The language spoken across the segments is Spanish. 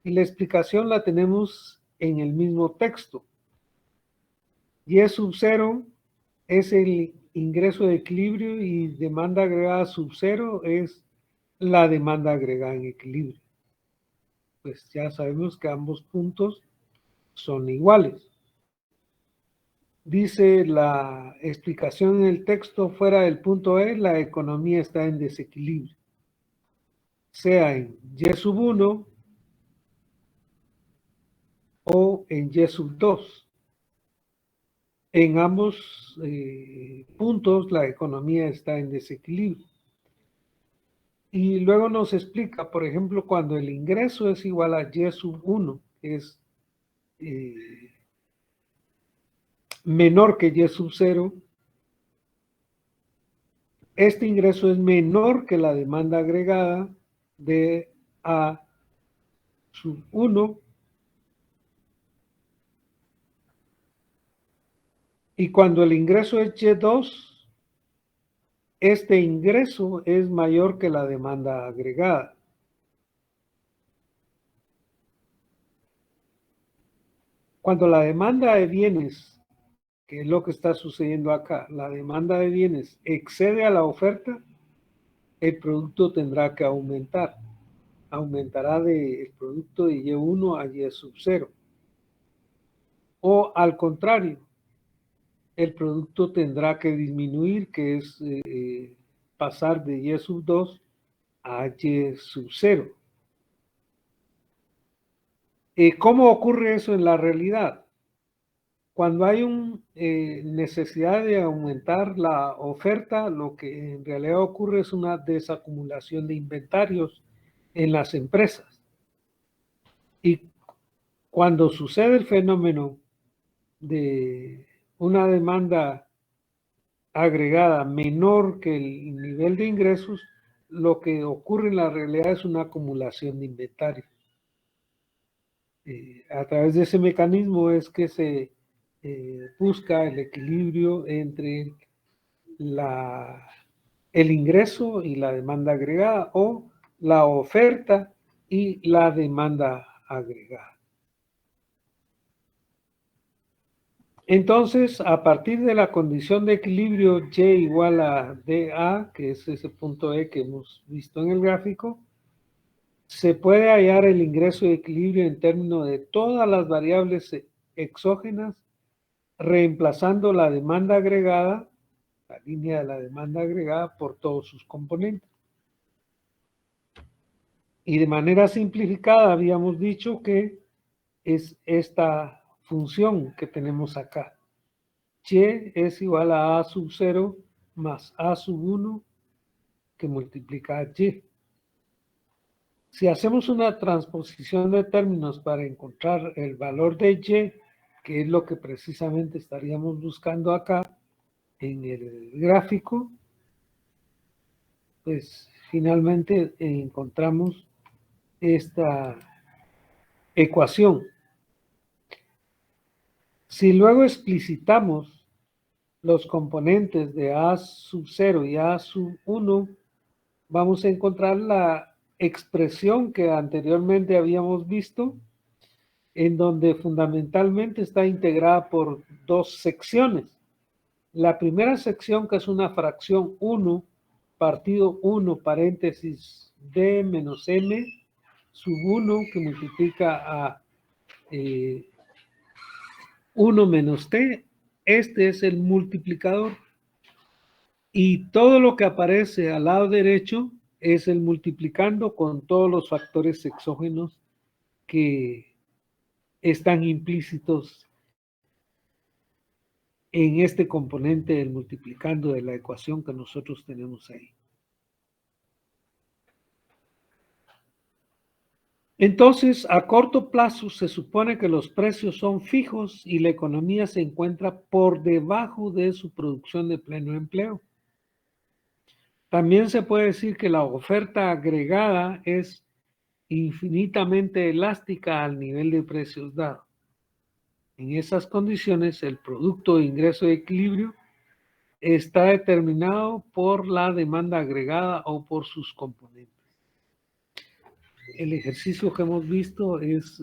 Y la explicación la tenemos en el mismo texto. Y sub 0 es el ingreso de equilibrio y demanda agregada sub 0 es la demanda agregada en equilibrio. Pues ya sabemos que ambos puntos son iguales. Dice la explicación en el texto, fuera del punto E, la economía está en desequilibrio. Sea en Y sub 1 o en Y sub 2. En ambos puntos la economía está en desequilibrio. Y luego nos explica, por ejemplo, cuando el ingreso es igual a Y sub 1, que es menor que Y sub 0, este ingreso es menor que la demanda agregada de A sub 1. Y cuando el ingreso es Y2, este ingreso es mayor que la demanda agregada. Cuando la demanda de bienes, que es lo que está sucediendo acá, la demanda de bienes excede a la oferta, el producto tendrá que aumentar. Aumentará del producto de Y1 a Y sub 0. O al contrario, el producto tendrá que disminuir, que es pasar de Y sub 2 a Y sub 0. ¿Cómo ocurre eso en la realidad? Cuando hay una necesidad de aumentar la oferta, lo que en realidad ocurre es una desacumulación de inventarios en las empresas. Y cuando sucede el fenómeno de una demanda agregada menor que el nivel de ingresos, lo que ocurre en la realidad es una acumulación de inventario. A través de ese mecanismo es que se busca el equilibrio entre el ingreso y la demanda agregada, o la oferta y la demanda agregada. Entonces, a partir de la condición de equilibrio Y igual a dA, que es ese punto E que hemos visto en el gráfico, se puede hallar el ingreso de equilibrio en términos de todas las variables exógenas, reemplazando la demanda agregada, la línea de la demanda agregada, por todos sus componentes. Y de manera simplificada habíamos dicho que es esta función que tenemos acá. Y es igual a sub 0 más A sub 1 que multiplica a Y. Si hacemos una transposición de términos para encontrar el valor de Y, que es lo que precisamente estaríamos buscando acá en el gráfico, pues finalmente encontramos esta ecuación. Si luego explicitamos los componentes de A sub 0 y A sub 1, vamos a encontrar la expresión que anteriormente habíamos visto, en donde fundamentalmente está integrada por dos secciones. La primera sección, que es una fracción 1, partido 1, paréntesis D menos M, sub 1, que multiplica a 1 menos T. Este es el multiplicador. Y todo lo que aparece al lado derecho es el multiplicando con todos los factores exógenos que están implícitos en este componente del multiplicando de la ecuación que nosotros tenemos ahí. Entonces, a corto plazo se supone que los precios son fijos y la economía se encuentra por debajo de su producción de pleno empleo. También se puede decir que la oferta agregada es infinitamente elástica al nivel de precios dado. En esas condiciones, el producto de ingreso de equilibrio está determinado por la demanda agregada o por sus componentes. el ejercicio que hemos visto es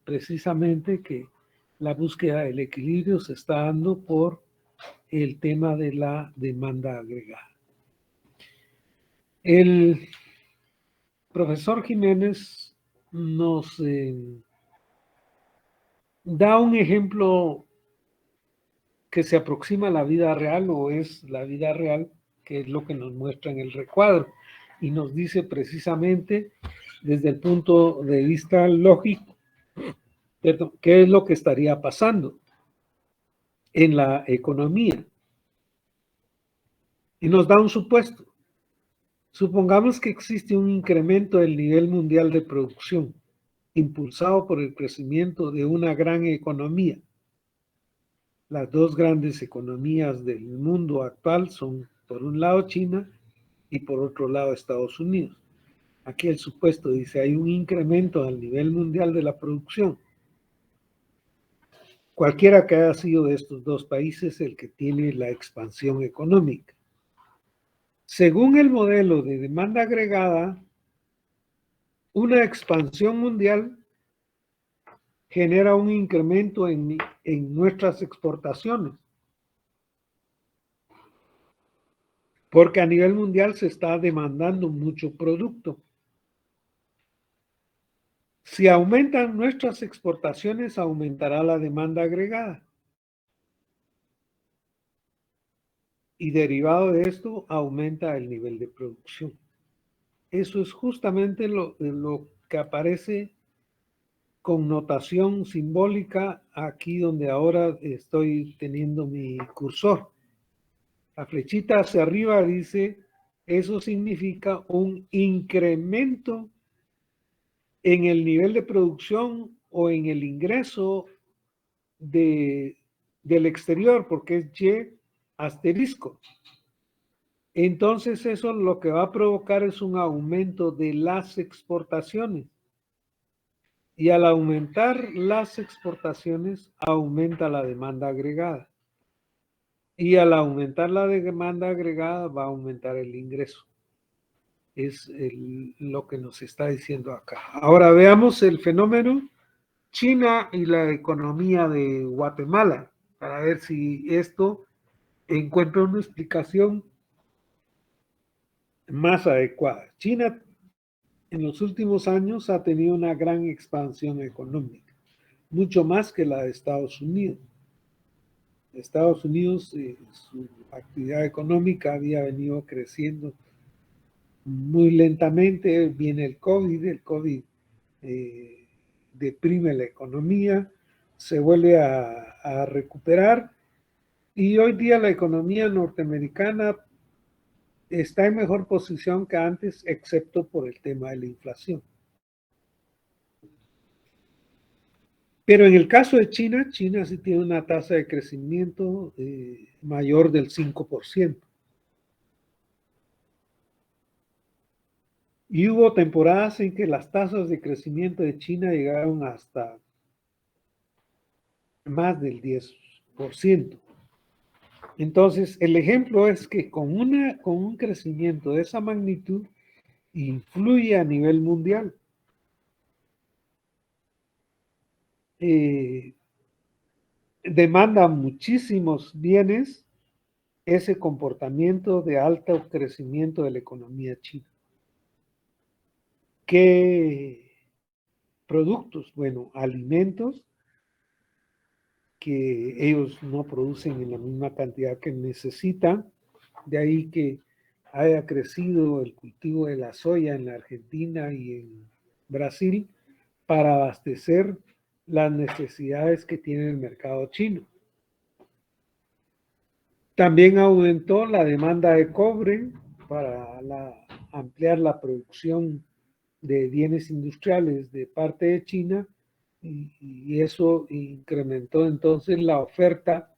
precisamente que la búsqueda del equilibrio se está dando por el tema de la demanda agregada. El profesor Jiménez nos da un ejemplo que se aproxima a la vida real o es la vida real, que es lo que nos muestra en el recuadro, y nos dice precisamente desde el punto de vista lógico qué es lo que estaría pasando en la economía. Y nos da un supuesto. Supongamos que existe un incremento del nivel mundial de producción, impulsado por el crecimiento de una gran economía. Las dos grandes economías del mundo actual son, por un lado, China y por otro lado, Estados Unidos. Aquí el supuesto dice, hay un incremento al nivel mundial de la producción. Cualquiera que haya sido de estos dos países el que tiene la expansión económica. Según el modelo de demanda agregada, una expansión mundial genera un incremento en nuestras exportaciones, porque a nivel mundial se está demandando mucho producto. Si aumentan nuestras exportaciones, aumentará la demanda agregada. Y derivado de esto, aumenta el nivel de producción. Eso es justamente lo que aparece con notación simbólica aquí donde ahora estoy teniendo mi cursor. La flechita hacia arriba dice, eso significa un incremento en el nivel de producción o en el ingreso del exterior, porque es Y asterisco. Entonces eso lo que va a provocar es un aumento de las exportaciones. Y al aumentar las exportaciones, aumenta la demanda agregada. Y al aumentar la demanda agregada, va a aumentar el ingreso. Es lo que nos está diciendo acá. Ahora veamos el fenómeno China y la economía de Guatemala, para ver si esto encuentra una explicación más adecuada. China en los últimos años ha tenido una gran expansión económica, mucho más que la de Estados Unidos. Estados Unidos, su actividad económica había venido creciendo muy lentamente, viene el COVID deprime la economía, se vuelve a recuperar y hoy día la economía norteamericana está en mejor posición que antes, excepto por el tema de la inflación. Pero en el caso de China, China sí tiene una tasa de crecimiento mayor del 5%. Y hubo temporadas en que las tasas de crecimiento de China llegaron hasta más del 10%. Entonces, el ejemplo es que con un crecimiento de esa magnitud, influye a nivel mundial. Demanda muchísimos bienes ese comportamiento de alto crecimiento de la economía china. ¿Qué productos? Bueno, alimentos que ellos no producen en la misma cantidad que necesitan, de ahí que haya crecido el cultivo de la soya en la Argentina y en Brasil para abastecer las necesidades que tiene el mercado chino. También aumentó la demanda de cobre para ampliar la producción de bienes industriales de parte de China y eso incrementó entonces la oferta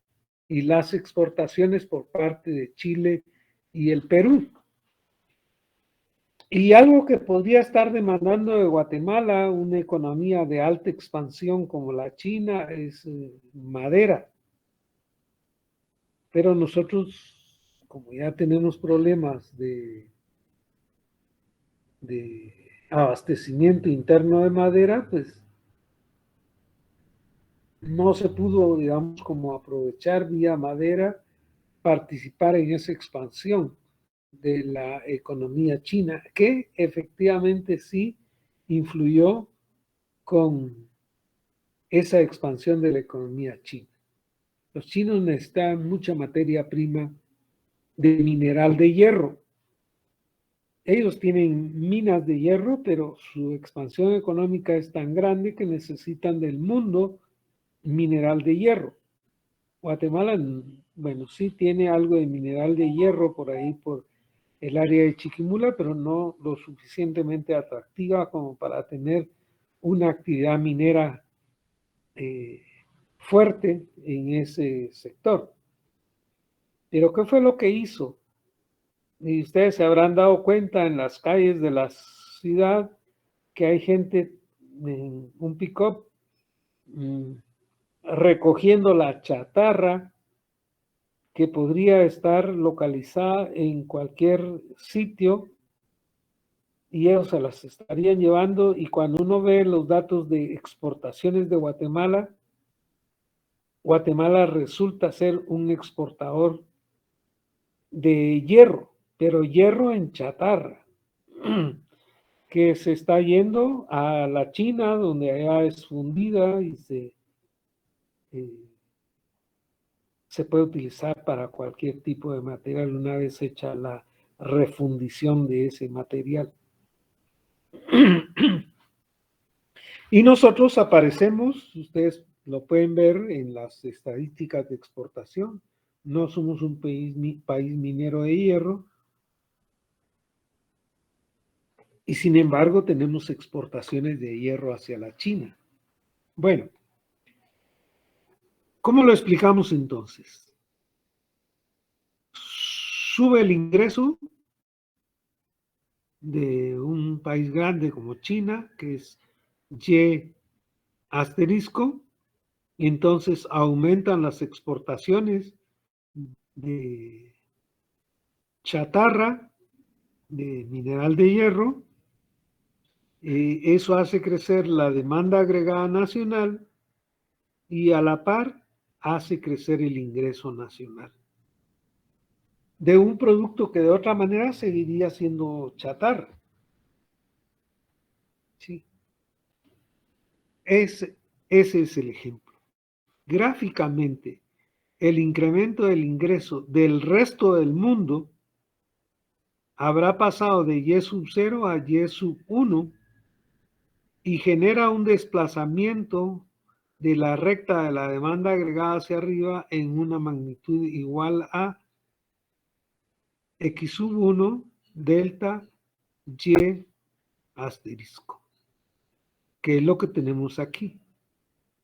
y las exportaciones por parte de Chile y el Perú. Y algo que podría estar demandando de Guatemala, una economía de alta expansión como la China, es madera. Pero nosotros, como ya tenemos problemas de abastecimiento interno de madera, pues no se pudo, digamos, como aprovechar vía madera, participar en esa expansión de la economía china, que efectivamente sí influyó con esa expansión de la economía china. Los chinos necesitan mucha materia prima de mineral de hierro. Ellos tienen minas de hierro, pero su expansión económica es tan grande que necesitan del mundo mineral de hierro. Guatemala, bueno, sí tiene algo de mineral de hierro por ahí, por el área de Chiquimula, pero no lo suficientemente atractiva como para tener una actividad minera fuerte en ese sector. Pero ¿qué fue lo que hizo? Y ustedes se habrán dado cuenta en las calles de la ciudad que hay gente en un pick-up recogiendo la chatarra que podría estar localizada en cualquier sitio y ellos se las estarían llevando, y cuando uno ve los datos de exportaciones de Guatemala, Guatemala resulta ser un exportador de hierro, pero hierro en chatarra, que se está yendo a la China, donde allá es fundida y se puede utilizar para cualquier tipo de material una vez hecha la refundición de ese material. Y nosotros aparecemos, ustedes lo pueden ver en las estadísticas de exportación, no somos un país minero de hierro, y sin embargo tenemos exportaciones de hierro hacia la China. Bueno, ¿cómo lo explicamos entonces? Sube el ingreso de un país grande como China, que es Y asterisco, y entonces aumentan las exportaciones de chatarra, de mineral de hierro, eso hace crecer la demanda agregada nacional y a la par hace crecer el ingreso nacional de un producto que de otra manera seguiría siendo chatarra. ¿Sí? Ese es el ejemplo. Gráficamente, el incremento del ingreso del resto del mundo habrá pasado de Y sub 0 a Y sub 1 y genera un desplazamiento de la recta de la demanda agregada hacia arriba en una magnitud igual a X sub 1 delta Y asterisco, que es lo que tenemos aquí.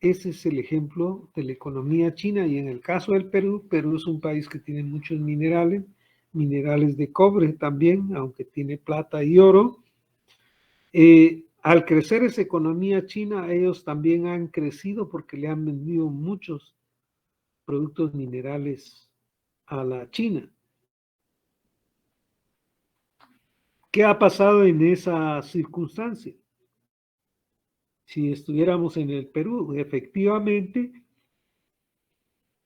Ese es el ejemplo de la economía china, y en el caso del Perú, Perú es un país que tiene muchos minerales, minerales de cobre también, aunque tiene plata y oro. Al crecer esa economía china, ellos también han crecido porque le han vendido muchos productos minerales a la China. ¿Qué ha pasado en esa circunstancia? Si estuviéramos en el Perú, efectivamente,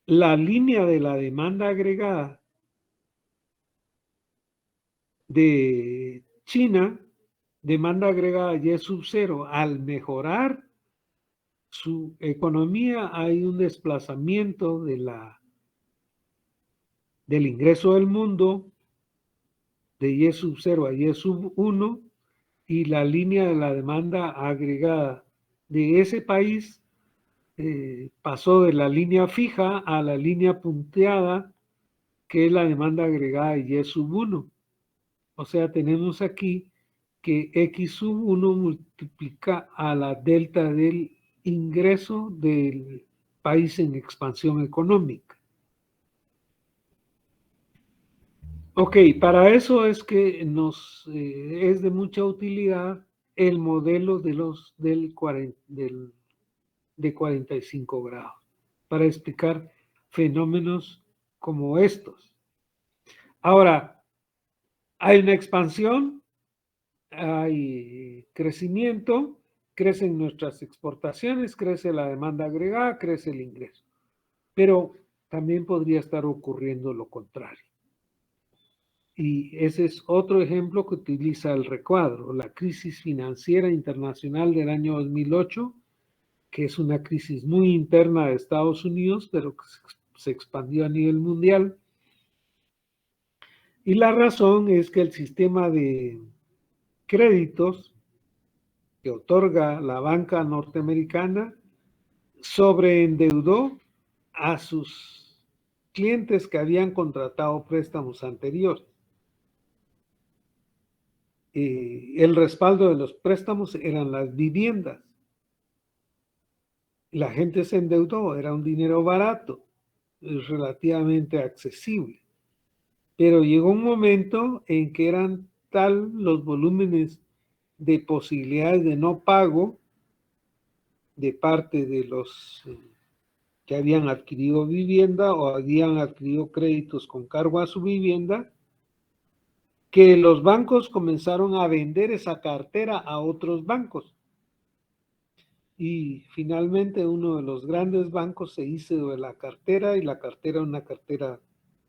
la línea de la demanda agregada de China, demanda agregada Y sub 0, al mejorar su economía, hay un desplazamiento del ingreso del mundo de Y sub 0 a Y sub 1, y la línea de la demanda agregada de ese país pasó de la línea fija a la línea punteada, que es la demanda agregada de Y sub 1. O sea, tenemos aquí que X sub 1 multiplica a la delta del ingreso del país en expansión económica. Ok, para eso es que nos es de mucha utilidad el modelo de 45 grados para explicar fenómenos como estos. Ahora, hay una expansión hay crecimiento, crecen nuestras exportaciones, crece la demanda agregada, crece el ingreso. Pero también podría estar ocurriendo lo contrario. Y ese es otro ejemplo que utiliza el recuadro, la crisis financiera internacional del año 2008, que es una crisis muy interna de Estados Unidos, pero que se expandió a nivel mundial. Y la razón es que el sistema de créditos que otorga la banca norteamericana sobreendeudó a sus clientes que habían contratado préstamos anteriores. El respaldo de los préstamos eran las viviendas. La gente se endeudó, era un dinero barato, relativamente accesible. Pero llegó un momento en que eran tal los volúmenes de posibilidades de no pago de parte de los que habían adquirido vivienda o habían adquirido créditos con cargo a su vivienda, que los bancos comenzaron a vender esa cartera a otros bancos. Y finalmente uno de los grandes bancos se hizo de la cartera, y la cartera una cartera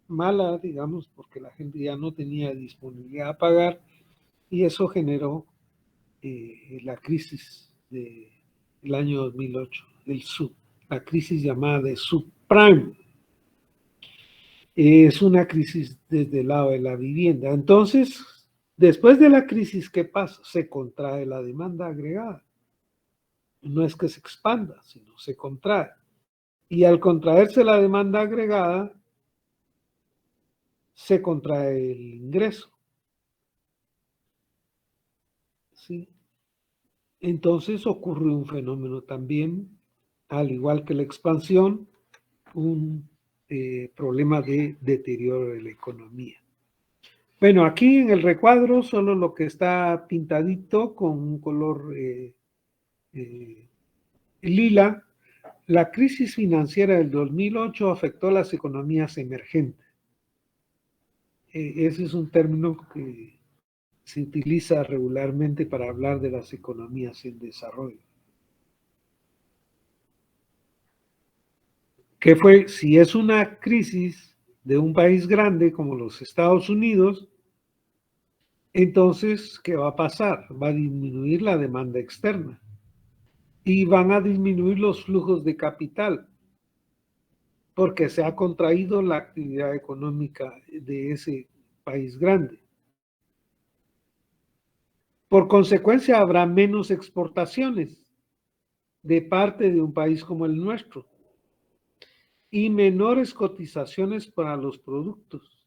mala, digamos, porque la gente ya no tenía disponibilidad a pagar, y eso generó la crisis del año 2008, la crisis llamada de subprime. Es una crisis desde el lado de la vivienda. Entonces, después de la crisis, ¿qué pasa? Se contrae la demanda agregada. No es que se expanda, sino se contrae. Y al contraerse la demanda agregada, se contrae el ingreso. ¿Sí? Entonces ocurre un fenómeno también, al igual que la expansión, un problema de deterioro de la economía. Bueno, aquí en el recuadro solo lo que está pintadito con un color lila. La crisis financiera del 2008 afectó a las economías emergentes. Ese es un término que se utiliza regularmente para hablar de las economías en desarrollo. ¿Qué fue? Si es una crisis de un país grande como los Estados Unidos, entonces, ¿qué va a pasar? Va a disminuir la demanda externa y van a disminuir los flujos de capital, porque se ha contraído la actividad económica de ese país grande. Por consecuencia, habrá menos exportaciones de parte de un país como el nuestro y menores cotizaciones para los productos.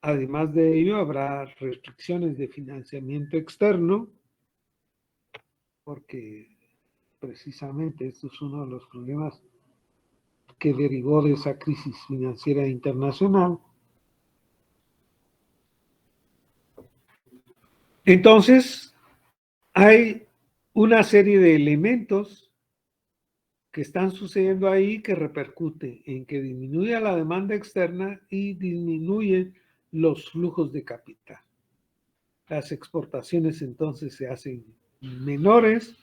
Además de ello, habrá restricciones de financiamiento externo, porque precisamente esto es uno de los problemas que derivó de esa crisis financiera internacional. Entonces, hay una serie de elementos que están sucediendo ahí que repercuten en que disminuye la demanda externa y disminuyen los flujos de capital. Las exportaciones entonces se hacen menores,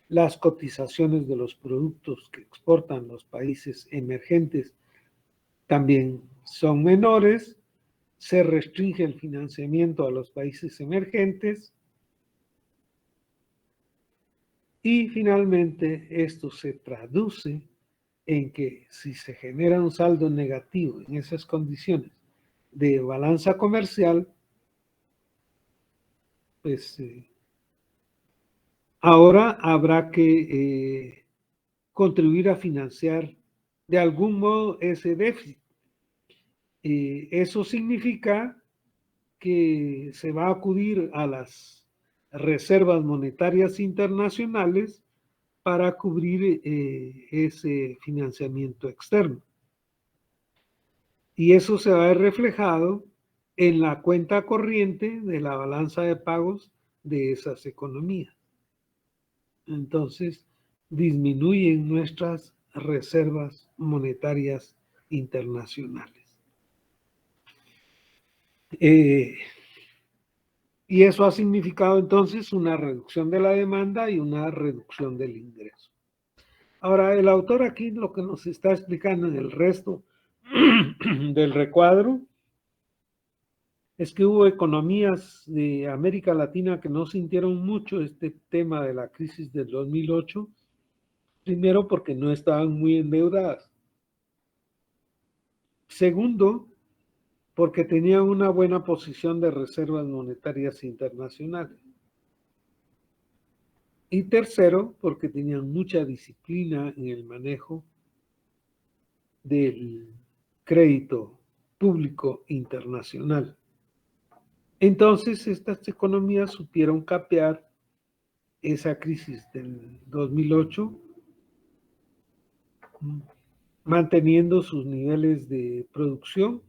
las cotizaciones de los productos que exportan los países emergentes también son menores, se restringe el financiamiento a los países emergentes y finalmente esto se traduce en que si se genera un saldo negativo en esas condiciones de balanza comercial, pues ahora habrá que contribuir a financiar de algún modo ese déficit. Eso significa que se va a acudir a las reservas monetarias internacionales para cubrir ese financiamiento externo. Y eso se va a ver reflejado en la cuenta corriente de la balanza de pagos de esas economías. Entonces, disminuyen nuestras reservas monetarias internacionales. Y eso ha significado entonces una reducción de la demanda y una reducción del ingreso. Ahora, el autor aquí lo que nos está explicando en el resto del recuadro es que hubo economías de América Latina que no sintieron mucho este tema de la crisis del 2008, primero porque no estaban muy endeudadas. Segundo, porque tenían una buena posición de reservas monetarias internacionales. Y tercero, porque tenían mucha disciplina en el manejo del crédito público internacional. Entonces, estas economías supieron capear esa crisis del 2008, manteniendo sus niveles de producción.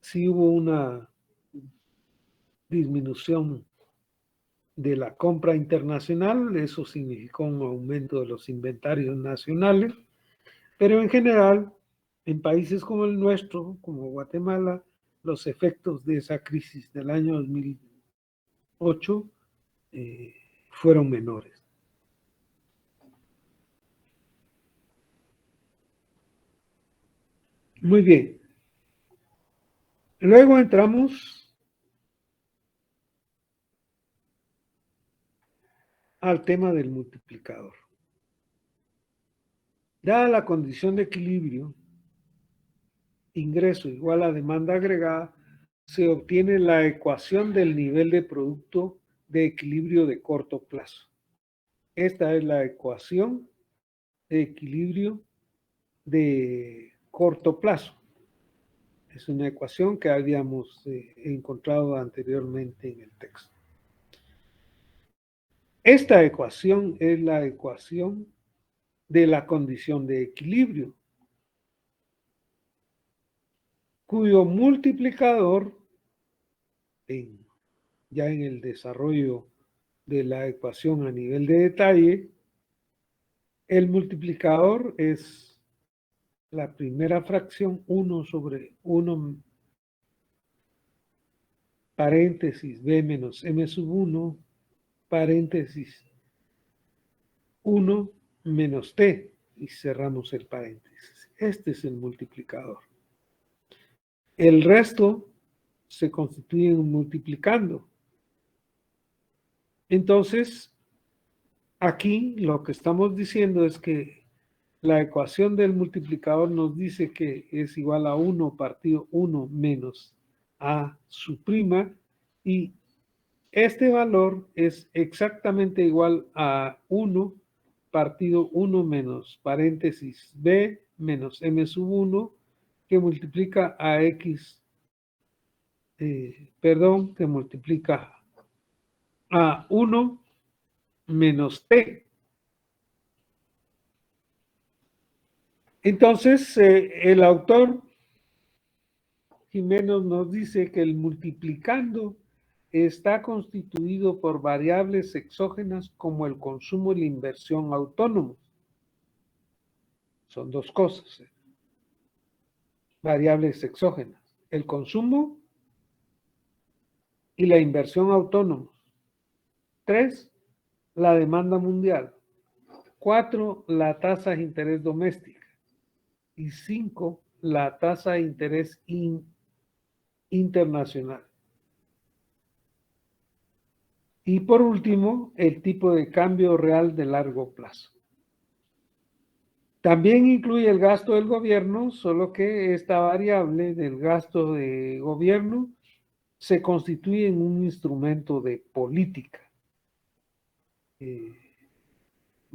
Sí hubo una disminución de la compra internacional, eso significó un aumento de los inventarios nacionales, pero en general, en países como el nuestro, como Guatemala, los efectos de esa crisis del año 2008 fueron menores. Muy bien. Luego entramos al tema del multiplicador. Dada la condición de equilibrio, ingreso igual a demanda agregada, se obtiene la ecuación del nivel de producto de equilibrio de corto plazo. Esta es la ecuación de equilibrio de corto plazo. Es una ecuación que habíamos encontrado anteriormente en el texto. Esta ecuación es la ecuación de la condición de equilibrio, cuyo multiplicador, ya en el desarrollo de la ecuación a nivel de detalle, el multiplicador es la primera fracción 1 sobre 1 paréntesis b menos m sub 1 paréntesis 1 menos t y cerramos el paréntesis. Este es el multiplicador. El resto se constituyen multiplicando. Entonces, aquí lo que estamos diciendo es que la ecuación del multiplicador nos dice que es igual a 1 partido 1 menos a su prima y este valor es exactamente igual a 1 partido 1 menos paréntesis b menos m sub 1 que multiplica a x, que multiplica a 1 menos t. Entonces, el autor Jiménez nos dice que el multiplicando está constituido por variables exógenas como el consumo y la inversión autónomos. Son dos cosas. Variables exógenas. El consumo y la inversión autónomos. 3, la demanda mundial. 4, la tasa de interés doméstica. Y 5, la tasa de interés internacional. Y por último, el tipo de cambio real de largo plazo. También incluye el gasto del gobierno, solo que esta variable del gasto de gobierno se constituye en un instrumento de política.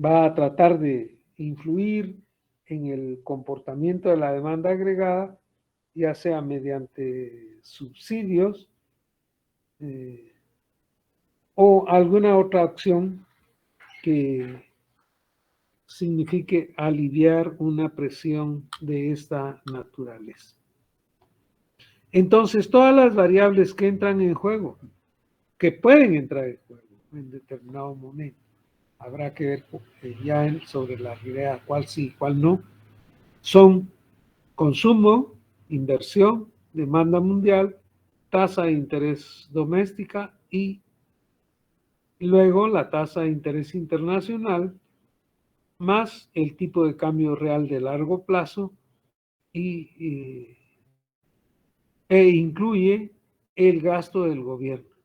Va a tratar de influir en el comportamiento de la demanda agregada, ya sea mediante subsidios o alguna otra acción que signifique aliviar una presión de esta naturaleza. Entonces, todas las variables que entran en juego, que pueden entrar en juego en determinado momento, habrá que ver ya sobre la idea cuál sí, cuál no, son consumo, inversión, demanda mundial tasa de interés doméstica y luego la tasa de interés internacional más el tipo de cambio real de largo plazo e incluye el gasto del gobierno.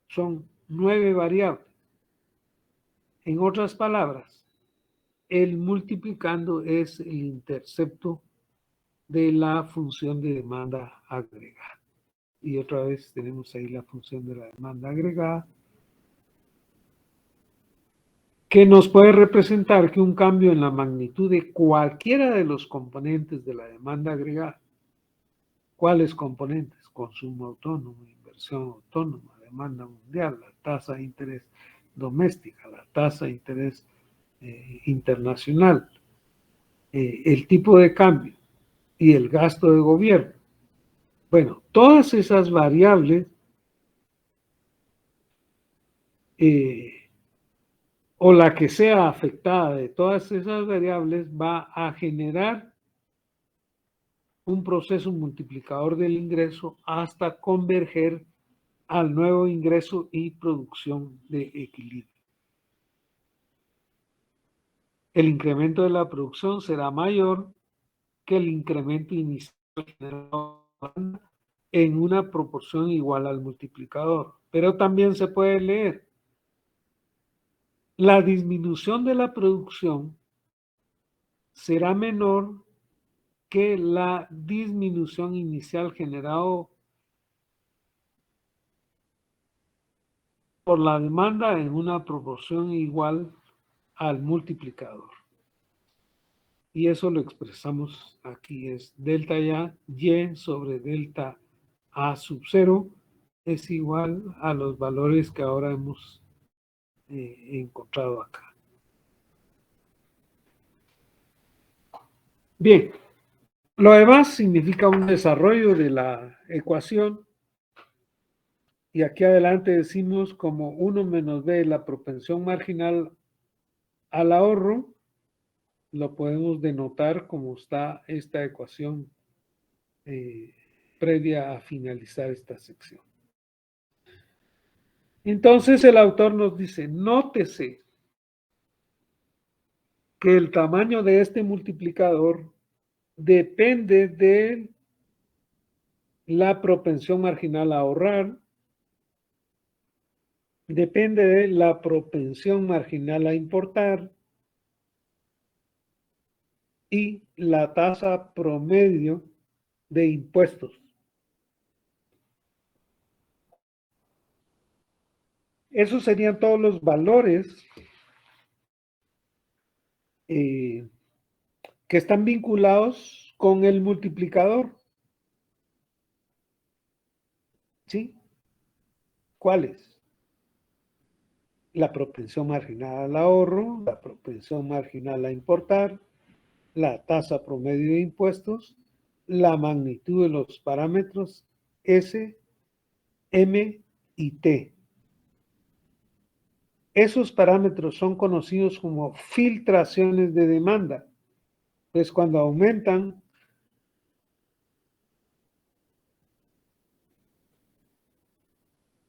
Son 9 variables. En otras palabras, el multiplicando es el intercepto de la función de demanda agregada. Y otra vez tenemos ahí la función de la demanda agregada, que nos puede representar que un cambio en la magnitud de cualquiera de los componentes de la demanda agregada. ¿Cuáles componentes? Consumo autónomo, inversión autónoma, demanda mundial, la tasa de interés doméstica, la tasa de interés internacional, el tipo de cambio y el gasto de gobierno. Bueno, todas esas variables o la que sea afectada de todas esas variables va a generar un proceso multiplicador del ingreso hasta converger al nuevo ingreso y producción de equilibrio. El incremento de la producción será mayor que el incremento inicial generado en una proporción igual al multiplicador. Pero también se puede leer: la disminución de la producción será menor que la disminución inicial generado por la demanda en una proporción igual al multiplicador. Y eso lo expresamos aquí, es delta Y sobre delta A sub 0 es igual a los valores que ahora hemos encontrado acá. Bien, lo demás significa un desarrollo de la ecuación. Y aquí adelante decimos como 1 menos b la propensión marginal al ahorro, lo podemos denotar como está esta ecuación previa a finalizar esta sección. Entonces el autor nos dice: nótese que el tamaño de este multiplicador depende de la propensión marginal a ahorrar, depende de la propensión marginal a importar y la tasa promedio de impuestos. Esos serían todos los valores que están vinculados con el multiplicador. ¿Sí? ¿Cuáles? La propensión marginal al ahorro, la propensión marginal a importar, la tasa promedio de impuestos, la magnitud de los parámetros S, M y T. Esos parámetros son conocidos como filtraciones de demanda, pues cuando aumentan,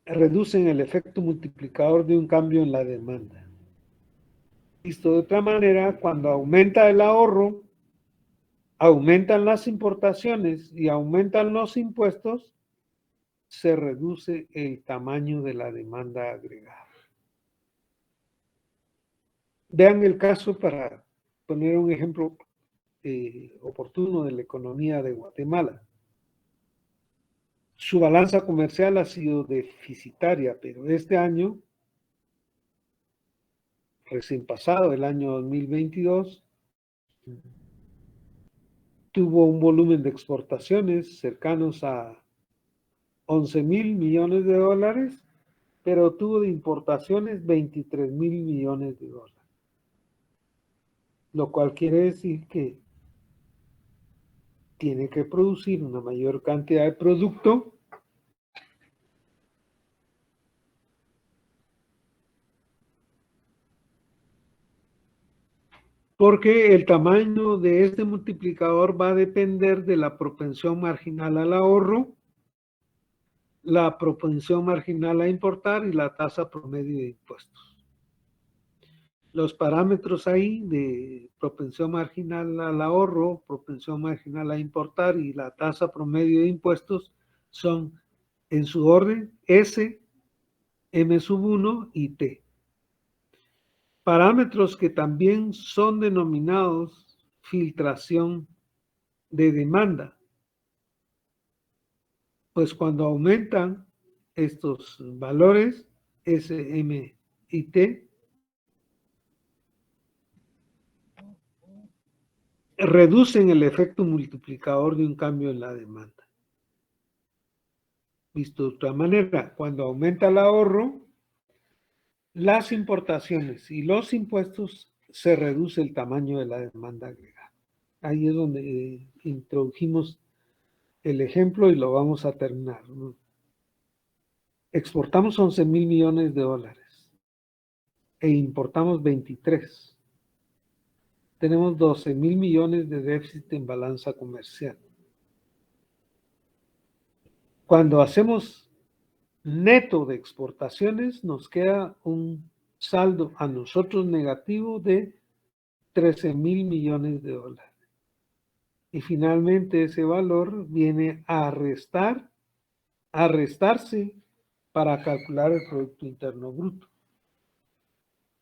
reducen el efecto multiplicador de un cambio en la demanda. Visto de otra manera, cuando aumenta el ahorro, aumentan las importaciones y aumentan los impuestos, se reduce el tamaño de la demanda agregada. Vean el caso para poner un ejemplo oportuno de la economía de Guatemala. Su balanza comercial ha sido deficitaria, pero este año, recién pasado, el año 2022, tuvo un volumen de exportaciones cercanos a 11,000 millones de dólares, pero tuvo de importaciones 23,000 millones de dólares. Lo cual quiere decir que tiene que producir una mayor cantidad de producto porque el tamaño de este multiplicador va a depender de la propensión marginal al ahorro la propensión marginal a importar y la tasa promedio de impuestos. Los parámetros ahí de propensión marginal al ahorro, propensión marginal a importar y la tasa promedio de impuestos son en su orden S, M1 y T. Parámetros que también son denominados filtración de demanda. Pues cuando aumentan estos valores, S, M y T, reducen el efecto multiplicador de un cambio en la demanda. Visto de otra manera, cuando aumenta el ahorro, las importaciones y los impuestos, se reduce el tamaño de la demanda agregada. Ahí es donde introdujimos el ejemplo y lo vamos a terminar. Exportamos 11,000 millones de dólares e importamos 23. Tenemos 12,000 millones de déficit en balanza comercial. Cuando hacemos neto de exportaciones, nos queda un saldo a nosotros negativo de 13,000 millones de dólares. Y finalmente ese valor viene a restarse para calcular el Producto Interno Bruto.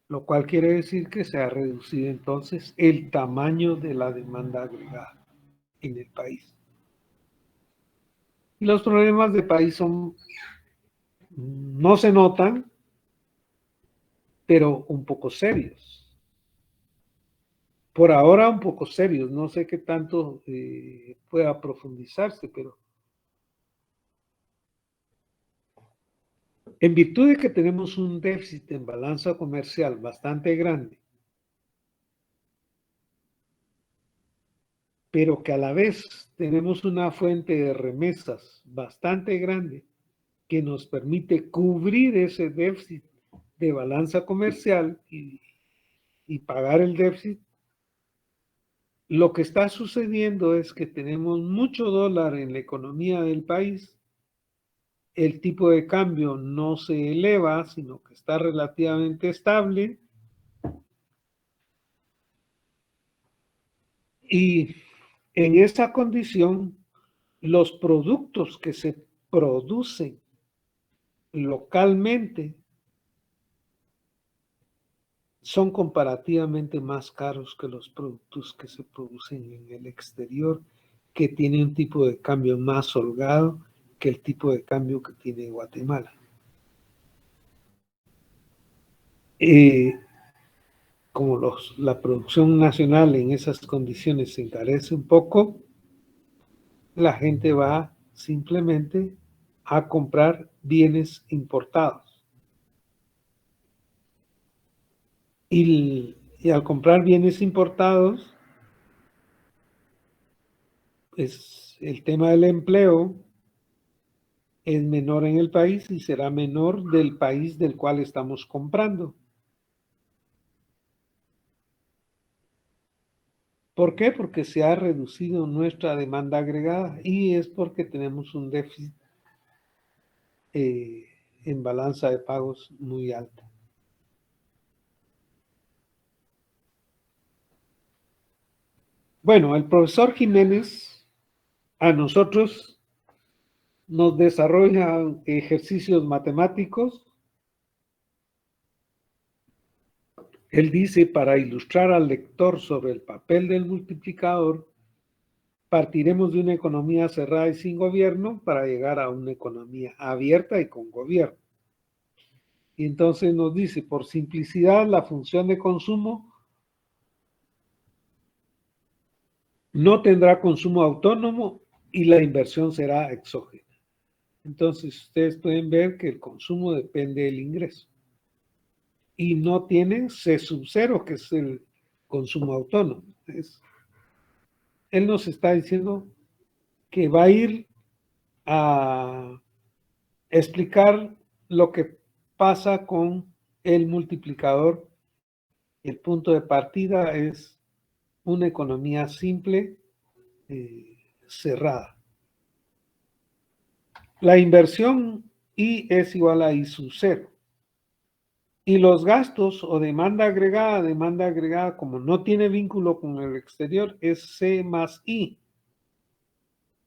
Lo cual quiere decir que se ha reducido entonces el tamaño de la demanda agregada en el país. Y los problemas de país no se notan, pero un poco serios. Por ahora un poco serios, no sé qué tanto pueda profundizarse, pero en virtud de que tenemos un déficit en balanza comercial bastante grande, pero que a la vez tenemos una fuente de remesas bastante grande que nos permite cubrir ese déficit de balanza comercial y pagar el déficit, lo que está sucediendo es que tenemos mucho dólar en la economía del país, el tipo de cambio no se eleva, sino que está relativamente estable, y en esa condición, los productos que se producen localmente son comparativamente más caros que los productos que se producen en el exterior, que tiene un tipo de cambio más holgado que el tipo de cambio que tiene Guatemala. Como la producción nacional en esas condiciones se encarece un poco, la gente va simplemente a comprar bienes importados. Y al comprar bienes importados, pues el tema del empleo es menor en el país y será menor del país del cual estamos comprando. ¿Por qué? Porque se ha reducido nuestra demanda agregada y es porque tenemos un déficit en balanza de pagos muy alto. Bueno, el profesor Jiménez a nosotros nos desarrolla ejercicios matemáticos. Él dice, para ilustrar al lector sobre el papel del multiplicador, partiremos de una economía cerrada y sin gobierno para llegar a una economía abierta y con gobierno. Y entonces nos dice, por simplicidad, la función de consumo no tendrá consumo autónomo y la inversión será exógena. Entonces ustedes pueden ver que el consumo depende del ingreso. Y no tiene C sub 0, que es el consumo autónomo. Él nos está diciendo que va a ir a explicar lo que pasa con el multiplicador. El punto de partida es una economía simple, cerrada. La inversión I es igual a I sub 0. Y los gastos o demanda agregada, como no tiene vínculo con el exterior, es C más I.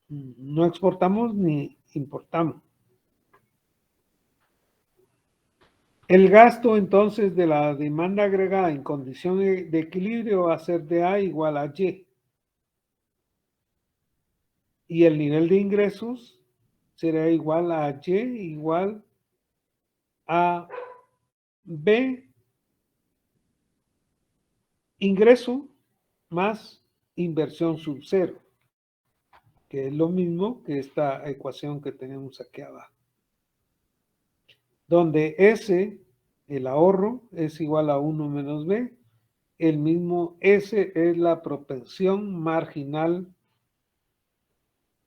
No exportamos ni importamos. El gasto entonces de la demanda agregada en condición de equilibrio va a ser de A igual a Y. Y el nivel de ingresos será igual a Y igual a B, ingreso más inversión sub 0, que es lo mismo que esta ecuación que tenemos aquí abajo, donde S, el ahorro, es igual a 1 menos B. El mismo S es la propensión marginal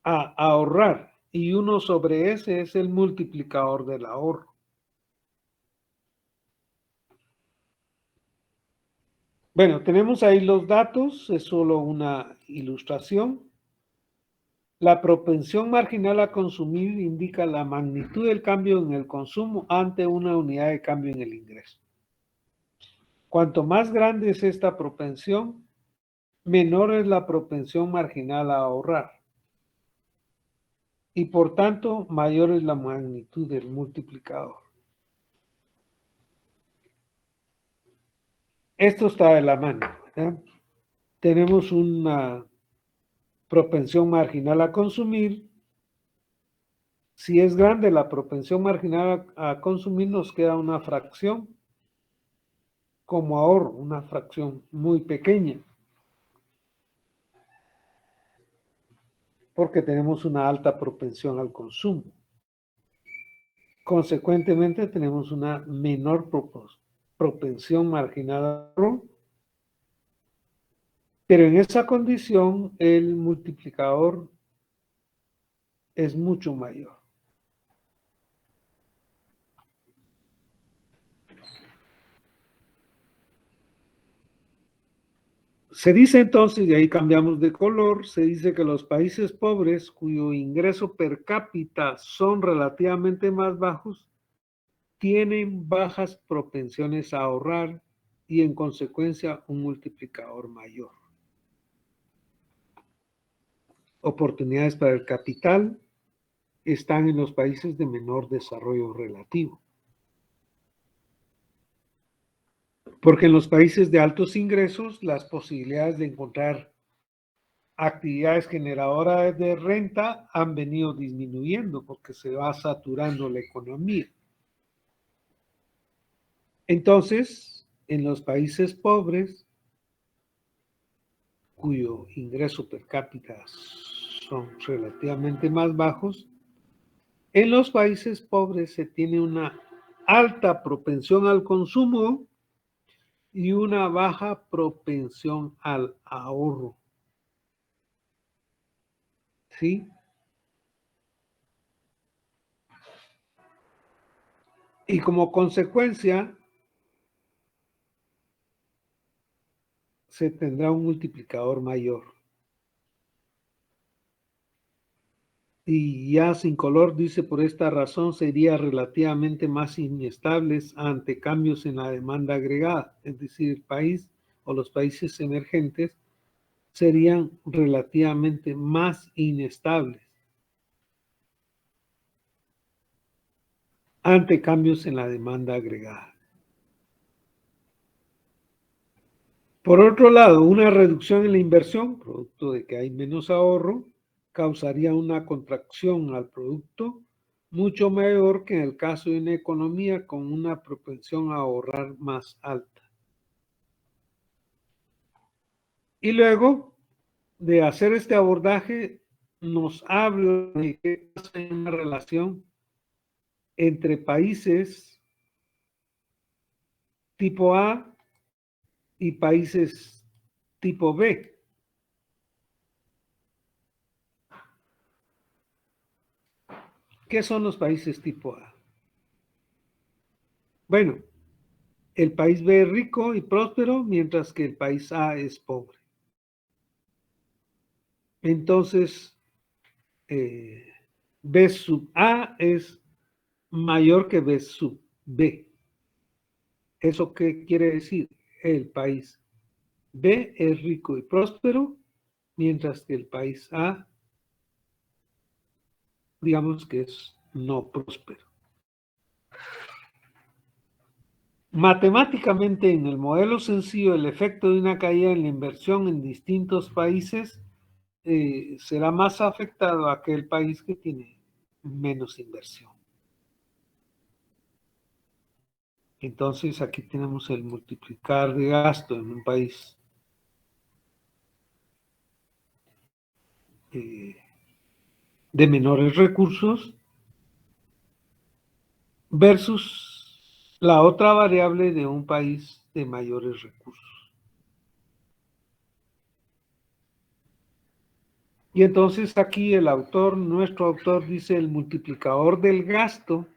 a ahorrar y 1 sobre S es el multiplicador del ahorro. Bueno, tenemos ahí los datos, es solo una ilustración. La propensión marginal a consumir indica la magnitud del cambio en el consumo ante una unidad de cambio en el ingreso. Cuanto más grande es esta propensión, menor es la propensión marginal a ahorrar. Y por tanto, mayor es la magnitud del multiplicador. Esto está de la mano, ¿verdad? Tenemos una propensión marginal a consumir. Si es grande la propensión marginal a consumir, nos queda una fracción como ahorro, una fracción muy pequeña, porque tenemos una alta propensión al consumo. Consecuentemente, tenemos una menor propensión marginal al ahorro, pero en esa condición el multiplicador es mucho mayor. Se dice entonces, y ahí cambiamos de color, se dice que los países pobres cuyo ingreso per cápita son relativamente más bajos, tienen bajas propensiones a ahorrar y en consecuencia un multiplicador mayor. Oportunidades para el capital están en los países de menor desarrollo relativo. Porque en los países de altos ingresos, las posibilidades de encontrar actividades generadoras de renta han venido disminuyendo porque se va saturando la economía. Entonces, en los países pobres, cuyo ingreso per cápita son relativamente más bajos, en los países pobres se tiene una alta propensión al consumo y una baja propensión al ahorro. ¿Sí? Y como consecuencia, se tendrá un multiplicador mayor. Y ya sin color dice, por esta razón sería relativamente más inestables ante cambios en la demanda agregada, es decir, el país o los países emergentes serían relativamente más inestables ante cambios en la demanda agregada. Por otro lado, una reducción en la inversión, producto de que hay menos ahorro, causaría una contracción al producto mucho mayor que en el caso de una economía con una propensión a ahorrar más alta. Y luego de hacer este abordaje, nos habla de que hay una relación entre países tipo A y países tipo B. ¿Qué son los países tipo A? Bueno, el país B es rico y próspero, mientras que el país A es pobre. Entonces, B sub A es mayor que B sub B. ¿Eso qué quiere decir? El país B es rico y próspero, mientras que el país A, digamos que es no próspero. Matemáticamente, en el modelo sencillo, el efecto de una caída en la inversión en distintos países será más afectado a aquel país que tiene menos inversión. Entonces, aquí tenemos el multiplicar de gasto en un país de menores recursos versus la otra variable de un país de mayores recursos. Y entonces aquí el autor, nuestro autor, dice el multiplicador del gasto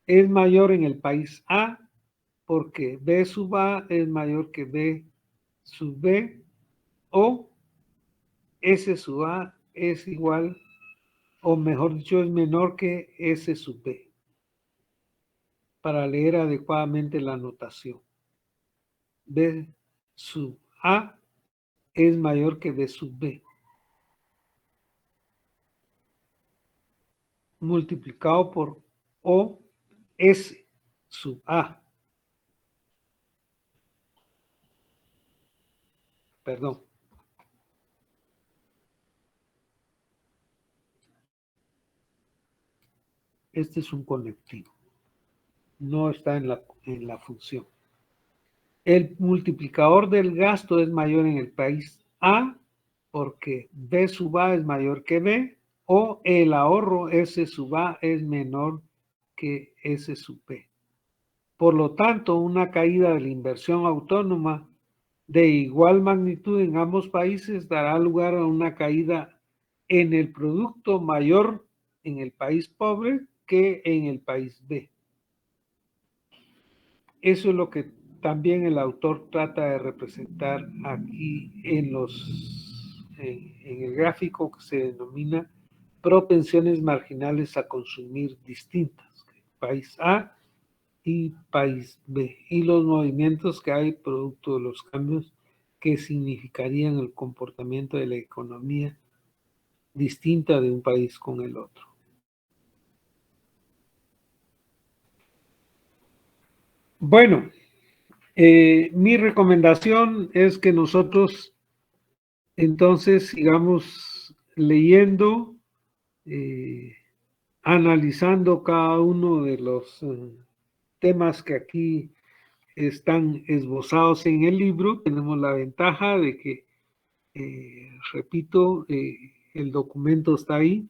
es mayor en el país A porque B sub A es mayor que B sub B o S sub A es igual, o mejor dicho, es menor que S sub B, para leer adecuadamente la notación. B sub A es mayor que B sub B, multiplicado por O S sub A. Perdón. Este es un conectivo, no está en la función. El multiplicador del gasto es mayor en el país A porque B sub A es mayor que B, o el ahorro S sub A es menor que S sub B. Por lo tanto, una caída de la inversión autónoma de igual magnitud en ambos países dará lugar a una caída en el producto mayor en el país pobre que en el país B. Eso es lo que también el autor trata de representar aquí en el gráfico que se denomina propensiones marginales a consumir distintas, país A y país B, y los movimientos que hay producto de los cambios que significarían el comportamiento de la economía distinta de un país con el otro. Bueno, mi recomendación es que nosotros entonces sigamos leyendo, analizando cada uno de los temas que aquí están esbozados en el libro. Tenemos la ventaja de que, repito, el documento está ahí,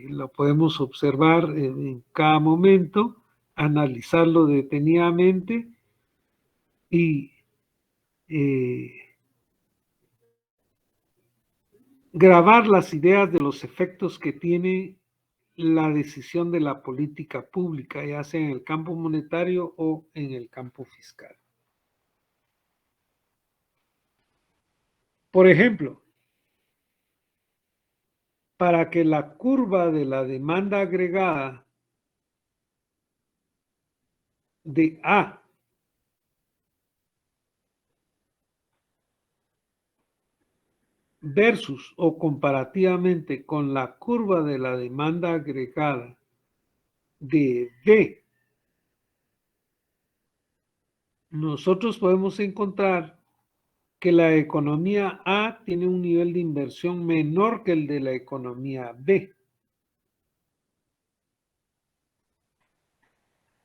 lo podemos observar en cada momento, analizarlo detenidamente y grabar las ideas de los efectos que tiene la decisión de la política pública, ya sea en el campo monetario o en el campo fiscal. Por ejemplo, para que la curva de la demanda agregada de A versus o comparativamente con la curva de la demanda agregada de B, nosotros podemos encontrar que la economía A tiene un nivel de inversión menor que el de la economía B.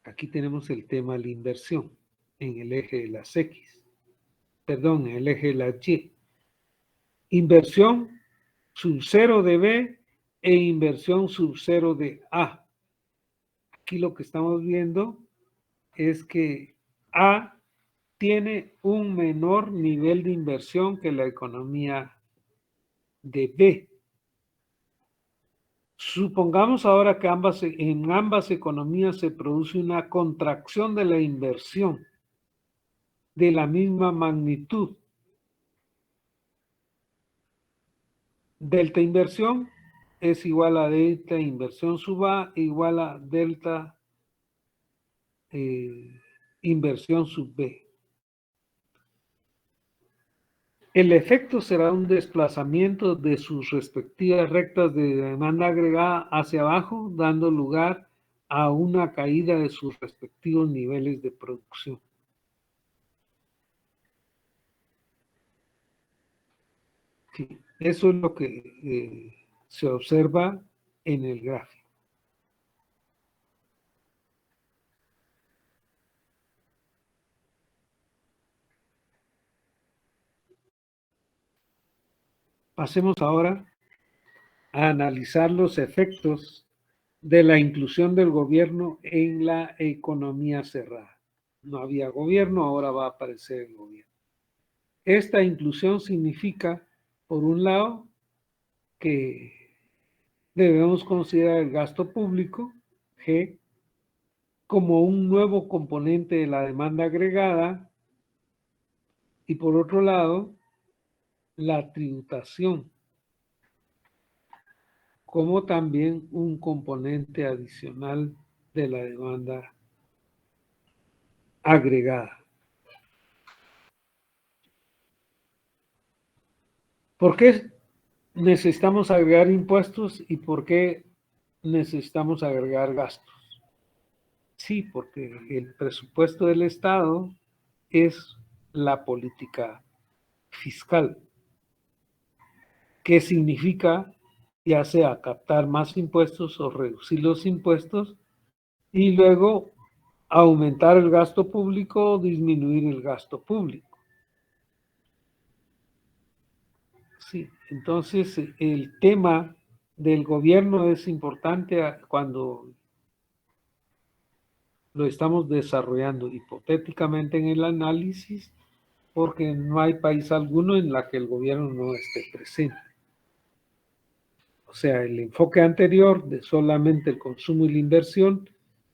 Aquí tenemos el tema de la inversión en el eje de las X, perdón, en el eje de las Y. Inversión sub 0 de B e inversión sub 0 de A. Aquí lo que estamos viendo es que A tiene un menor nivel de inversión que la economía de B. Supongamos ahora que en ambas economías se produce una contracción de la inversión de la misma magnitud. Delta inversión es igual a delta inversión sub A igual a delta inversión sub B. El efecto será un desplazamiento de sus respectivas rectas de demanda agregada hacia abajo, dando lugar a una caída de sus respectivos niveles de producción. Sí, eso es lo que se observa en el gráfico. Pasemos ahora a analizar los efectos de la inclusión del gobierno en la economía cerrada. No había gobierno, ahora va a aparecer el gobierno. Esta inclusión significa, por un lado, que debemos considerar el gasto público, G, como un nuevo componente de la demanda agregada y por otro lado, la tributación como también un componente adicional de la demanda agregada. ¿Por qué necesitamos agregar impuestos y por qué necesitamos agregar gastos? Sí, porque el presupuesto del Estado es la política fiscal, que significa ya sea captar más impuestos o reducir los impuestos y luego aumentar el gasto público o disminuir el gasto público. Sí, entonces el tema del gobierno es importante cuando lo estamos desarrollando hipotéticamente en el análisis, porque no hay país alguno en la que el gobierno no esté presente. O sea, el enfoque anterior de solamente el consumo y la inversión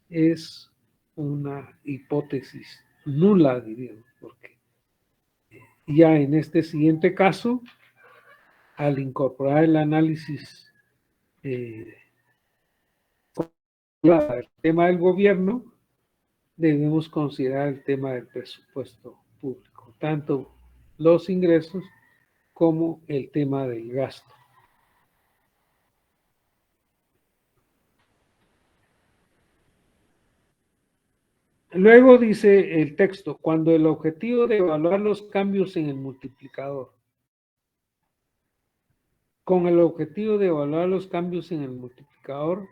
es una hipótesis nula, diríamos, porque ya en este siguiente caso, al incorporar el análisis el tema del gobierno, debemos considerar el tema del presupuesto público, tanto los ingresos como el tema del gasto. Luego dice el texto, cuando el objetivo de evaluar los cambios en el multiplicador, con el objetivo de evaluar los cambios en el multiplicador,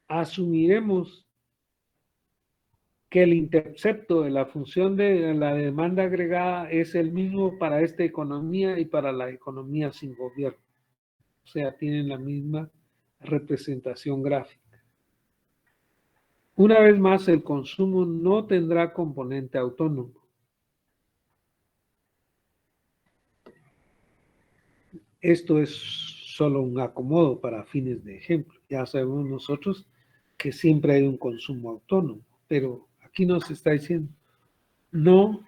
asumiremos que el intercepto de la función de la demanda agregada es el mismo para esta economía y para la economía sin gobierno. O sea, tienen la misma representación gráfica. Una vez más, el consumo no tendrá componente autónomo. Esto es solo un acomodo para fines de ejemplo. Ya sabemos nosotros que siempre hay un consumo autónomo, pero aquí nos está diciendo, no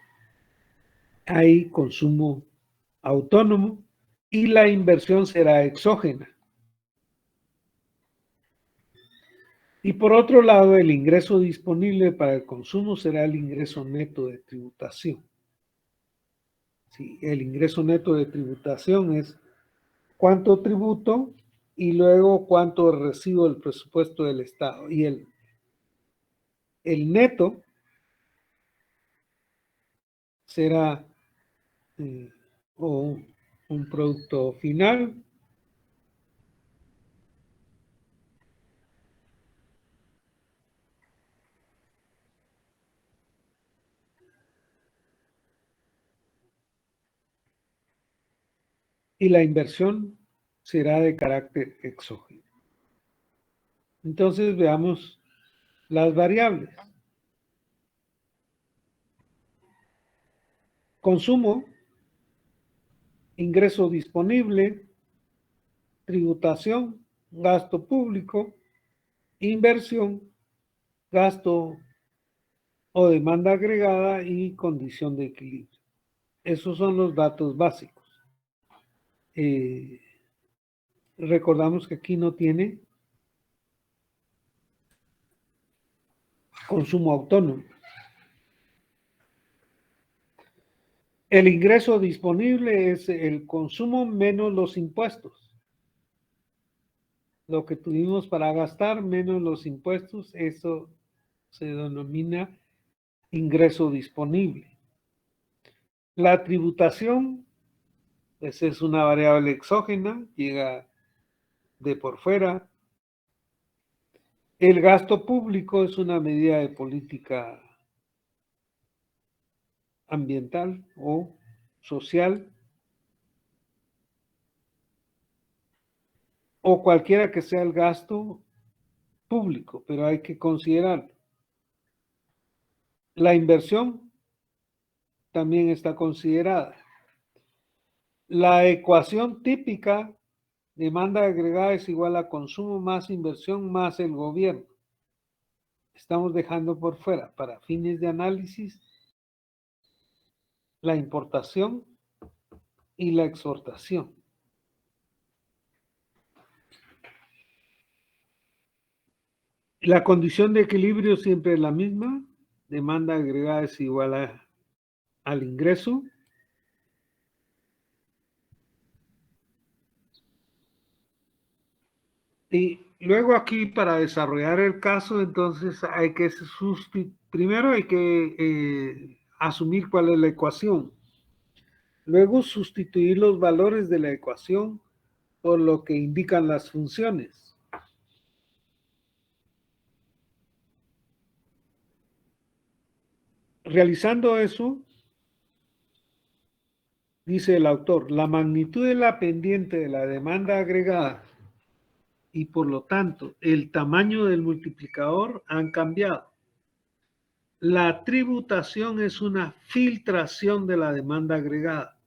hay consumo autónomo y la inversión será exógena. Y por otro lado, el ingreso disponible para el consumo será el ingreso neto de tributación. Sí, el ingreso neto de tributación es cuánto tributo y luego cuánto recibo del presupuesto del Estado. Y el neto será o un producto final y la inversión será de carácter exógeno. Entonces veamos las variables. Consumo, ingreso disponible, tributación, gasto público, inversión, gasto o demanda agregada y condición de equilibrio. Esos son los datos básicos. Recordamos que aquí no tiene consumo autónomo. El ingreso disponible es el consumo menos los impuestos. Lo que tuvimos para gastar menos los impuestos, eso se denomina ingreso disponible. La tributación, pues es una variable exógena, llega de por fuera. El gasto público es una medida de política ambiental o social, o cualquiera que sea el gasto público, pero hay que considerarlo. La inversión también está considerada. La ecuación típica, demanda agregada es igual a consumo más inversión más el gobierno. Estamos dejando por fuera, para fines de análisis, la importación y la exportación. La condición de equilibrio siempre es la misma. Demanda agregada es igual al ingreso. Y luego aquí para desarrollar el caso, entonces hay que primero hay que asumir cuál es la ecuación. Luego sustituir los valores de la ecuación por lo que indican las funciones. Realizando eso, dice el autor, la magnitud de la pendiente de la demanda agregada y por lo tanto el tamaño del multiplicador han cambiado. La tributación es una filtración de la demanda agregada,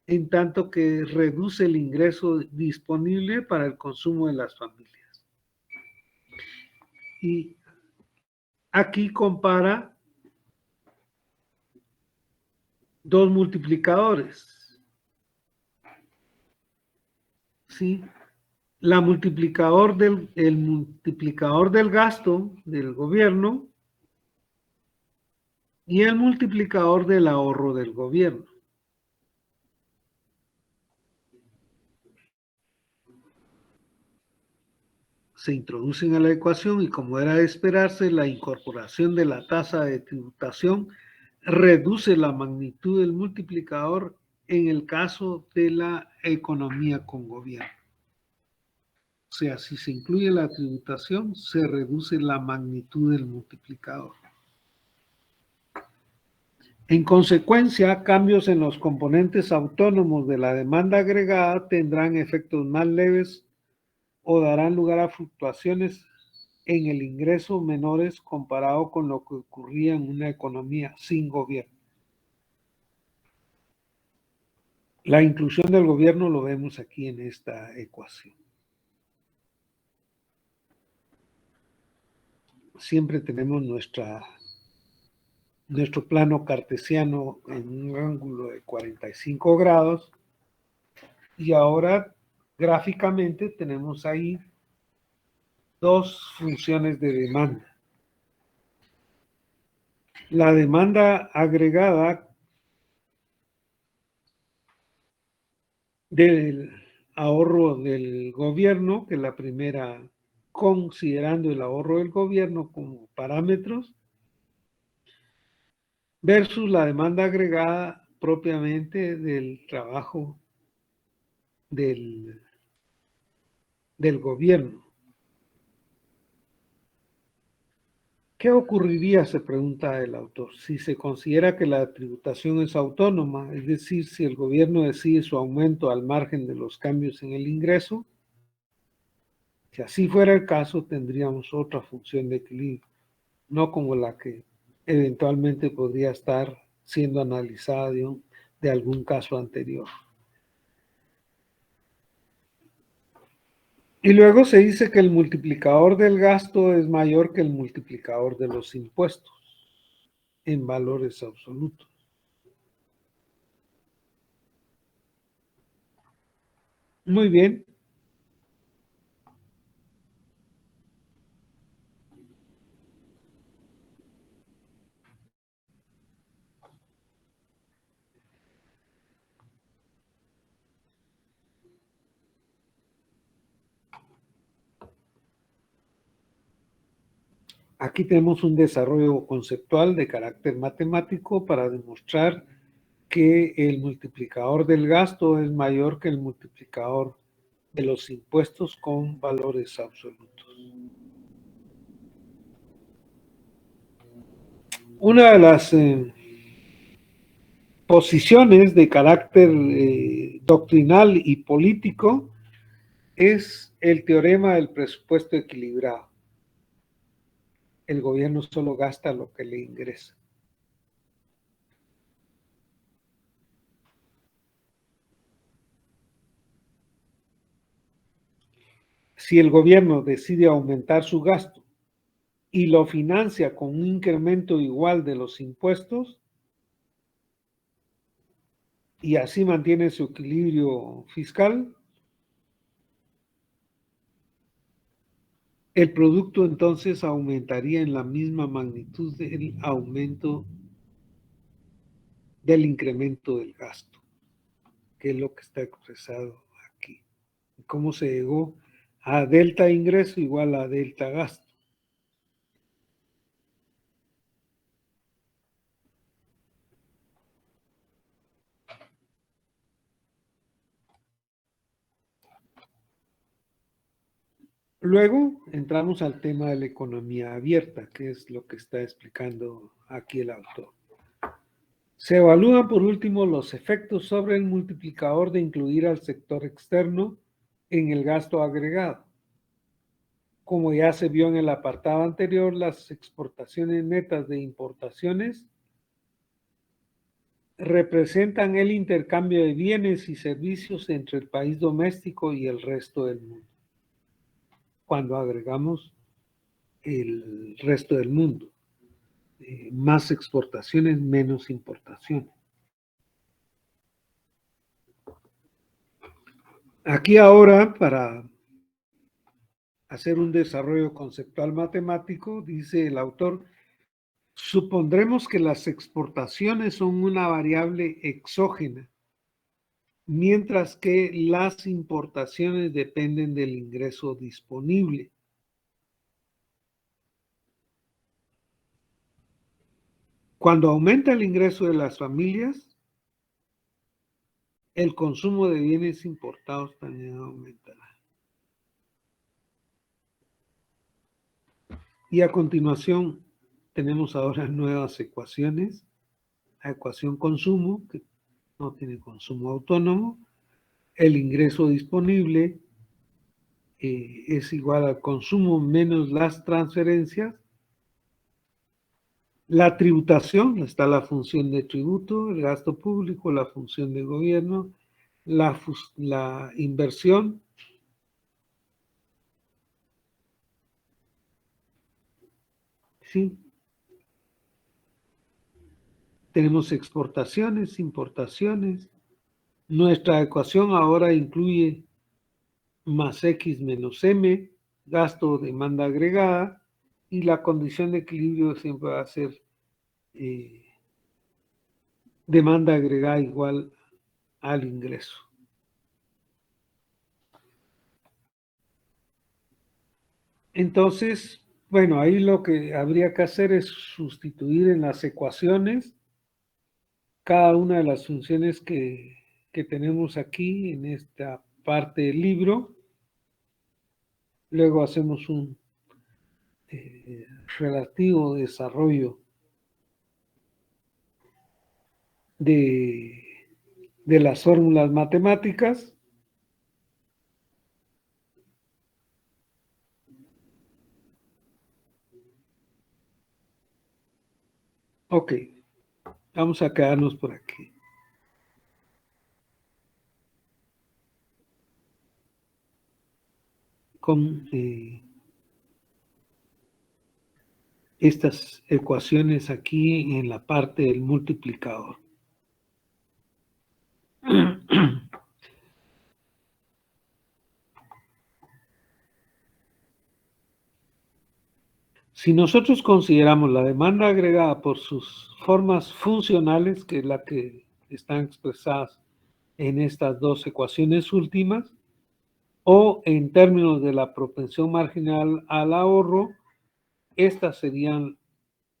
en tanto que reduce el ingreso disponible para el consumo de las familias. Y aquí compara dos multiplicadores. ¿Sí? El multiplicador del gasto del gobierno y el multiplicador del ahorro del gobierno. Se introducen a la ecuación y, como era de esperarse, la incorporación de la tasa de tributación reduce la magnitud del multiplicador en el caso de la economía con gobierno. O sea, si se incluye la tributación, se reduce la magnitud del multiplicador. En consecuencia, cambios en los componentes autónomos de la demanda agregada tendrán efectos más leves o darán lugar a fluctuaciones en el ingreso menores comparado con lo que ocurría en una economía sin gobierno. La inclusión del gobierno lo vemos aquí en esta ecuación. Siempre tenemos nuestro plano cartesiano en un ángulo de 45 grados y ahora gráficamente tenemos ahí dos funciones de demanda. La demanda agregada del ahorro del gobierno, que es la primera, considerando el ahorro del gobierno como parámetros, versus la demanda agregada propiamente del trabajo del gobierno. ¿Qué ocurriría, se pregunta el autor, si se considera que la tributación es autónoma, es decir, si el gobierno decide su aumento al margen de los cambios en el ingreso? Si así fuera el caso, tendríamos otra función de equilibrio, no como la que eventualmente podría estar siendo analizada de algún caso anterior. Y luego se dice que el multiplicador del gasto es mayor que el multiplicador de los impuestos en valores absolutos. Muy bien. Aquí tenemos un desarrollo conceptual de carácter matemático para demostrar que el multiplicador del gasto es mayor que el multiplicador de los impuestos con valores absolutos. Una de las posiciones de carácter doctrinal y político es el teorema del presupuesto equilibrado. El gobierno solo gasta lo que le ingresa. Si el gobierno decide aumentar su gasto y lo financia con un incremento igual de los impuestos, y así mantiene su equilibrio fiscal, el producto entonces aumentaría en la misma magnitud del aumento del incremento del gasto, que es lo que está expresado aquí. ¿Cómo se llegó a delta ingreso igual a delta gasto? Luego entramos al tema de la economía abierta, que es lo que está explicando aquí el autor. Se evalúan por último los efectos sobre el multiplicador de incluir al sector externo en el gasto agregado. Como ya se vio en el apartado anterior, las exportaciones netas de importaciones representan el intercambio de bienes y servicios entre el país doméstico y el resto del mundo. Cuando agregamos el resto del mundo, más exportaciones, menos importaciones. Aquí ahora, para hacer un desarrollo conceptual matemático, dice el autor, supondremos que las exportaciones son una variable exógena, mientras que las importaciones dependen del ingreso disponible. Cuando aumenta el ingreso de las familias, el consumo de bienes importados también aumentará. Y a continuación tenemos ahora nuevas ecuaciones. La ecuación consumo, que no tiene consumo autónomo. El ingreso disponible es igual al consumo menos las transferencias. La tributación, está la función de tributo, el gasto público, la función de gobierno, la inversión. ¿Sí? Tenemos exportaciones, importaciones. Nuestra ecuación ahora incluye más X menos M, gasto o demanda agregada, y la condición de equilibrio siempre va a ser demanda agregada igual al ingreso. Entonces, bueno, ahí lo que habría que hacer es sustituir en las ecuaciones cada una de las funciones que tenemos aquí en esta parte del libro. Luego hacemos un relativo desarrollo de las fórmulas matemáticas. Ok, vamos a quedarnos por aquí. Con estas ecuaciones aquí en la parte del multiplicador. Si nosotros consideramos la demanda agregada por sus formas funcionales, que es la que están expresadas en estas dos ecuaciones últimas, o en términos de la propensión marginal al ahorro, estas serían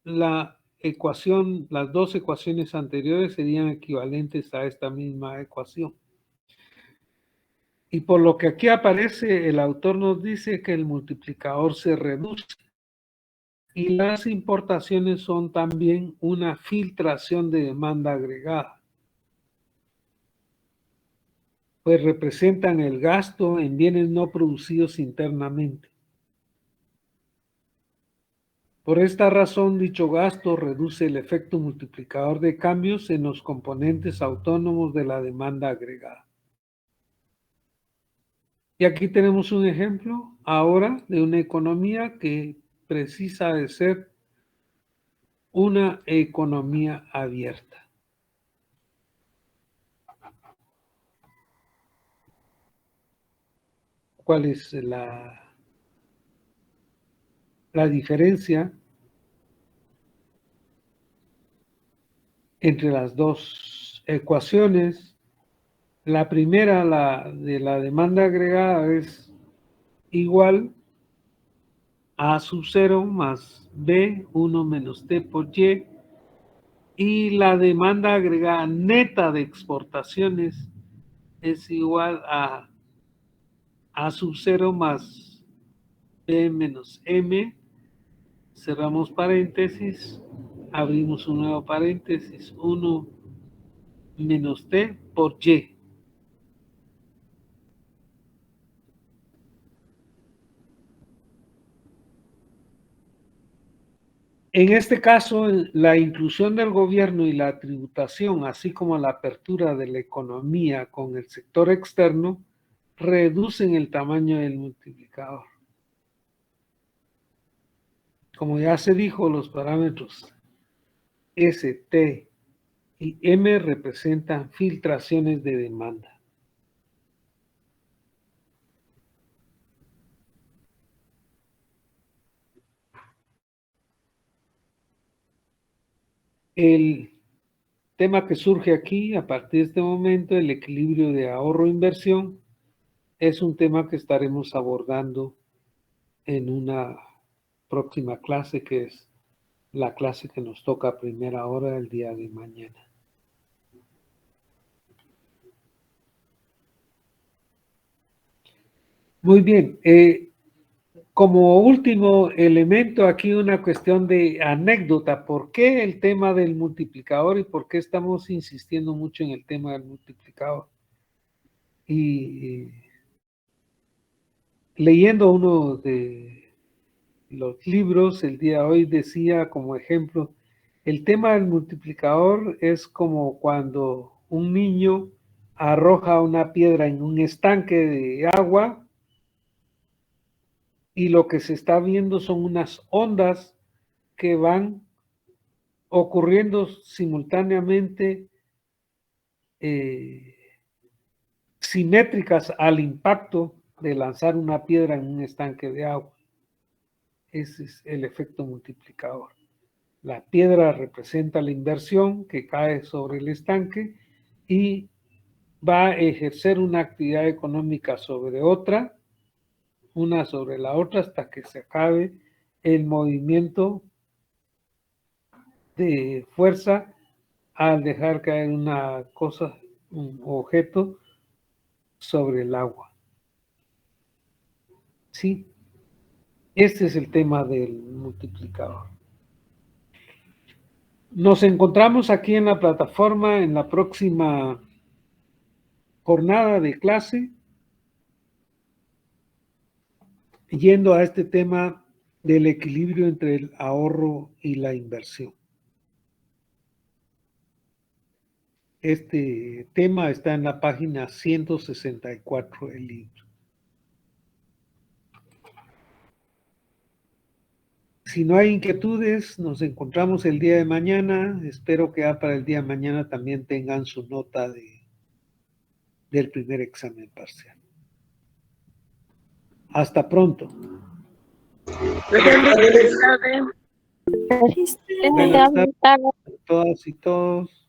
la ecuación, las dos ecuaciones anteriores serían equivalentes a esta misma ecuación. Y por lo que aquí aparece, el autor nos dice que el multiplicador se reduce. Y las importaciones son también una filtración de demanda agregada, pues representan el gasto en bienes no producidos internamente. Por esta razón, dicho gasto reduce el efecto multiplicador de cambios en los componentes autónomos de la demanda agregada. Y aquí tenemos un ejemplo ahora de una economía que precisa de ser una economía abierta. ¿Cuál es la diferencia entre las dos ecuaciones? La primera, la de la demanda agregada, es igual a sub 0 más B, 1 menos T por Y, y la demanda agregada neta de exportaciones es igual a sub 0 más B menos M, cerramos paréntesis, abrimos un nuevo paréntesis, 1 menos T por Y. En este caso, la inclusión del gobierno y la tributación, así como la apertura de la economía con el sector externo, reducen el tamaño del multiplicador. Como ya se dijo, los parámetros S, T y M representan filtraciones de demanda. El tema que surge aquí, a partir de este momento, el equilibrio de ahorro-inversión, es un tema que estaremos abordando en una próxima clase, que es la clase que nos toca a primera hora el día de mañana. Muy bien. Como último elemento aquí, una cuestión de anécdota. ¿Por qué el tema del multiplicador y por qué estamos insistiendo mucho en el tema del multiplicador? Y leyendo uno de los libros el día de hoy decía como ejemplo, el tema del multiplicador es como cuando un niño arroja una piedra en un estanque de agua y lo que se está viendo son unas ondas que van ocurriendo simultáneamente, simétricas al impacto de lanzar una piedra en un estanque de agua. Ese es el efecto multiplicador. La piedra representa la inversión que cae sobre el estanque y va a ejercer una actividad económica sobre otra, una sobre la otra, hasta que se acabe el movimiento de fuerza al dejar caer una cosa, un objeto sobre el agua. Sí, este es el tema del multiplicador. Nos encontramos aquí en la plataforma en la próxima jornada de clase, yendo a este tema del equilibrio entre el ahorro y la inversión. Este tema está en la página 164 del libro. Si no hay inquietudes, nos encontramos el día de mañana. Espero que para el día de mañana también tengan su nota del primer examen parcial. Hasta pronto. Buenas tardes a todas y todos.